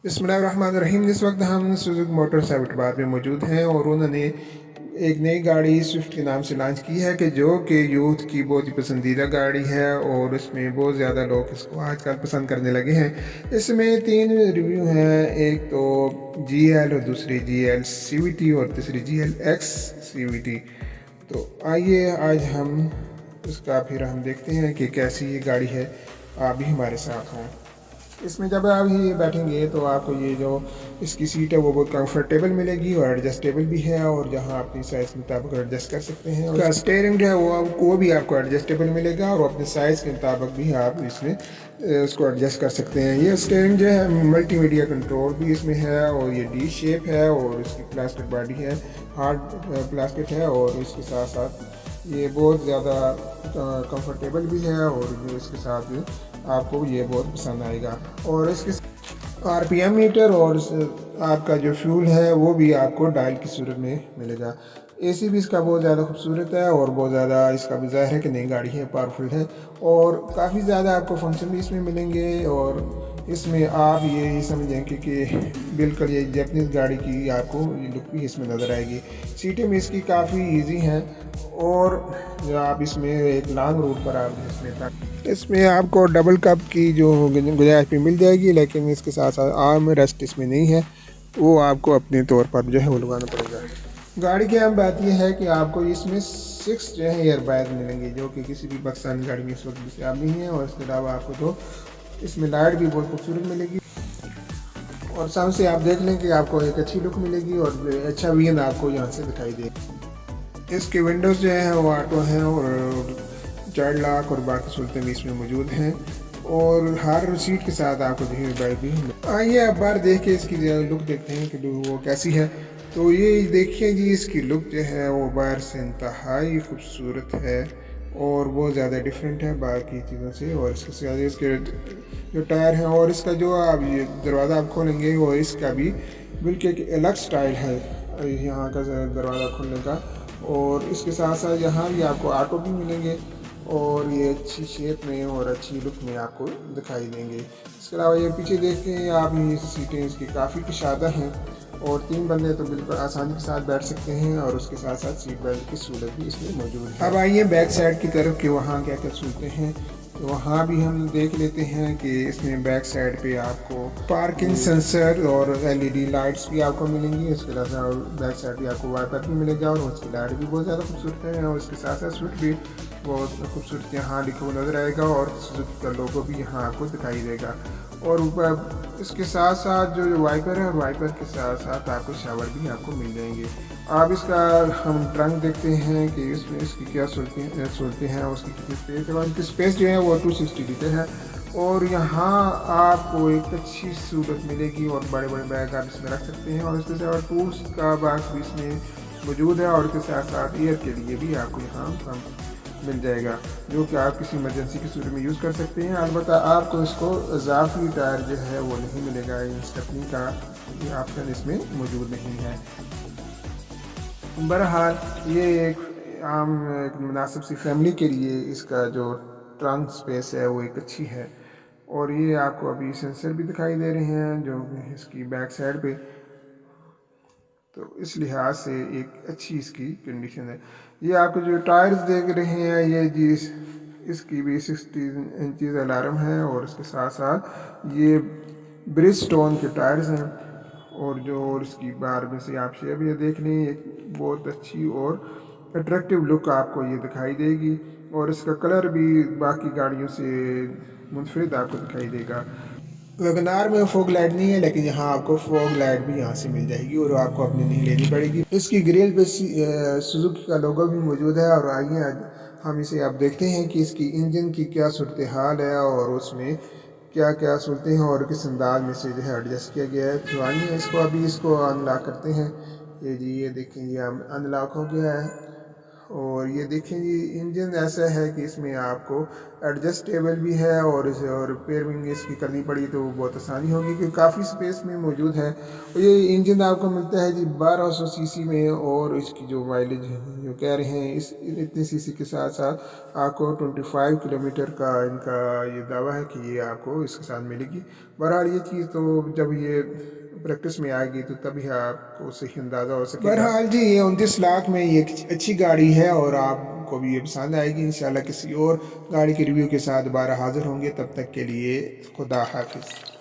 बिस्मिल्लाहिर्रहमानिर्रहीम। इस वक्त हम सुजुकी मोटर्स हैदराबाद में मौजूद हैं और उन्होंने एक नई गाड़ी स्विफ्ट के नाम से लॉन्च की है कि जो कि यूथ की बहुत ही पसंदीदा गाड़ी है और इसमें बहुत ज़्यादा लोग इसको आजकल पसंद करने लगे हैं। इसमें 3 रिव्यू हैं, एक तो GL और दूसरी GL CVT और तीसरी GL X CVT। तो आइए आज हम इसका फिर हम देखते हैं कि कैसी ये गाड़ी है। आप भी हमारे साथ हों। इसमें जब आप ये बैठेंगे तो आपको ये जो इसकी सीट है वो बहुत कंफर्टेबल मिलेगी और एडजस्टेबल भी है, और जहाँ अपनी साइज़ के मुताबिक एडजस्ट कर सकते हैं। और स्टीयरिंग जो है वो भी आपको एडजस्टेबल मिलेगा और अपने साइज़ के मुताबिक भी आप इसमें उसको एडजस्ट कर सकते हैं। ये स्टीयरिंग जो है मल्टीमीडिया कंट्रोल भी इसमें है और ये डी शेप है और इसकी प्लास्टिक बॉडी है, हार्ड प्लास्टिक है, और इसके साथ साथ ये बहुत ज़्यादा कंफर्टेबल भी है और जो इसके साथ आपको ये बहुत पसंद आएगा। और इसके RPM मीटर और आपका जो फ्यूल है वो भी आपको डायल की सूरत में मिलेगा। AC भी इसका बहुत ज़्यादा खूबसूरत है और बहुत ज़्यादा इसका भी ज़ाहिर है कि नई गाड़ी है, पावरफुल है और काफ़ी ज़्यादा आपको फंक्शन भी इसमें मिलेंगे। और इसमें आप ये समझें कि बिल्कुल ये जैपनीज़ गाड़ी की आपको लुक भी इसमें नज़र आएगी। सीटें भी इसकी काफ़ी ईजी हैं और जो आप इसमें एक लॉन्ग रूट पर आप इसमें आपको डबल कप की जो गुंजाइश भी मिल जाएगी, लेकिन इसके साथ साथ आर्म रेस्ट इसमें नहीं है, वो आपको अपने तौर पर जो है वो लगाना पड़ेगा। गाड़ी की अहम बात यह है कि आपको इसमें 6 जो है एयर बैग मिलेंगे, जो कि किसी भी पाकिस्तानी गाड़ी में इस वक्त दस्तयाब नहीं है। और इसके अलावा आपको तो इसमें लाइट भी बहुत खूबसूरत मिलेगी और सामने से आप देख लें कि आपको एक अच्छी लुक मिलेगी और अच्छा विजन आपको यहाँ से दिखाई दे। इसके विंडोज़ जो है वो ऑटो हैं और चाइल्ड लॉक और बाकी सहूलतें भी इसमें मौजूद हैं और हर सीट के साथ आपको जो है बाइक भी। आइए अब बार देख के इसकी लुक देखते हैं कि वो कैसी है। तो ये देखिए जी, इसकी लुक जो है वो बाहर से इंतहाई खूबसूरत है और बहुत ज़्यादा डिफरेंट है बाकी चीज़ों से। और इसके जो टायर हैं और इसका जो आप ये दरवाज़ा आप खोलेंगे वो इसका भी बिल्कुल एक अलग स्टाइल है यहाँ का दरवाज़ा खोलने का। और इसके साथ साथ यहाँ भी आपको ऑटो भी मिलेंगे और ये अच्छी शेप में और अच्छी लुक में आपको दिखाई देंगे। इसके अलावा ये पीछे देखते हैं आप, ये सीटें इसकी काफ़ी कुशादा हैं और 3 बंदे तो बिल्कुल आसानी के साथ बैठ सकते हैं और उसके साथ साथ सीट बेल्ट की सहूलत भी इसमें मौजूद है। अब आइए बैक साइड की तरफ कि वहाँ क्या क्या सहूलतें हैं, तो वहाँ भी हम देख लेते हैं कि इसमें बैक साइड पे आपको पार्किंग सेंसर और LED लाइट्स भी आपको मिलेंगी। इसके अलावा बैक साइड पे आपको वाइपर भी मिलेगा और उसकी लाइट भी बहुत ज़्यादा खूबसूरत है और इसके साथ साथ स्विफ्ट भी बहुत खूबसूरत यहाँ लिखा हुआ नज़र आएगा और सुजुकी का लोगो भी यहाँ आपको दिखाई देगा। और ऊपर इसके साथ साथ जो वाइपर है और वाइपर के साथ साथ आपको शावर भी आपको मिल जाएंगे। आप इसका हम ट्रंक देखते हैं कि इसमें इसकी क्या सहूलतें हैं और उसकी कितनी स्पेस है। और इसकी स्पेस जो है वो 260 लीटर है और यहाँ आपको एक अच्छी सूरत मिलेगी और बड़े बड़े बैग आप इसमें रख सकते हैं। और इसके साथ टूल्स का बॉक्स भी इसमें मौजूद है और इसके साथ साथ एयर के लिए भी आपको यहाँ मिल जाएगा, जो कि आप किसी इमरजेंसी की सूरत में यूज़ कर सकते हैं। अलबत्ता आपको इसको इजाफी टायर जो है वो नहीं मिलेगा, स्टेपनी का ये ऑप्शन इसमें मौजूद नहीं है। बहरहाल ये एक आम एक मुनासिब सी फैमिली के लिए इसका जो ट्रंक स्पेस है वो एक अच्छी है। और ये आपको अभी सेंसर भी दिखाई दे रहे हैं जो इसकी बैक साइड पे, तो इस लिहाज से एक अच्छी इसकी कंडीशन है। ये आपको जो टायर्स देख रहे हैं ये जी इसकी भी 60 इंचज़ अलार्म है और इसके साथ साथ ये ब्रिजस्टोन के टायर्स हैं और जो और इसकी बार में से आप शेप ये देख लें, एक बहुत अच्छी और अट्रैक्टिव लुक आपको ये दिखाई देगी और इसका कलर भी बाकी गाड़ियों से मुनफरिद आपको दिखाई देगा। वैगनार में फॉग लाइट नहीं है, लेकिन यहाँ आपको फॉग लाइट भी यहाँ से मिल जाएगी और आपको अपनी नहीं लेनी पड़ेगी। इसकी ग्रिल पे सुजुकी का लोगो भी मौजूद है। और आइए हम इसे आप देखते हैं कि इसकी इंजन की क्या सूरत हाल है और उसमें क्या क्या सूरतें हैं और किस अंदाज में से जो है एडजस्ट किया गया है। तो आइए इसको अनलॉक करते हैं। ये जी ये देखें ये अनलॉक हो गया है और ये देखें जी इंजन ऐसा है कि इसमें आपको एडजस्टेबल भी है और इसे और रिपेयरिंग इसकी करनी पड़ी तो बहुत आसानी होगी क्योंकि काफ़ी स्पेस में मौजूद है। और ये इंजन आपको मिलता है जी 1200 सीसी में और इसकी जो माइलेज जो कह रहे हैं इस इतने सीसी के साथ साथ आपको 25 किलोमीटर का इनका ये दावा है कि ये आपको इसके साथ मिलेगी। बहरहाल ये चीज़ तो जब ये प्रैक्टिस में आएगी तो तभी आपको सही अंदाज़ा हो सकेगा। बहरहाल जी ये 29 लाख में ये एक अच्छी गाड़ी है और आपको भी ये पसंद आएगी। इंशाल्लाह किसी और गाड़ी के रिव्यू के साथ दोबारा हाजिर होंगे, तब तक के लिए खुदा हाफिज़।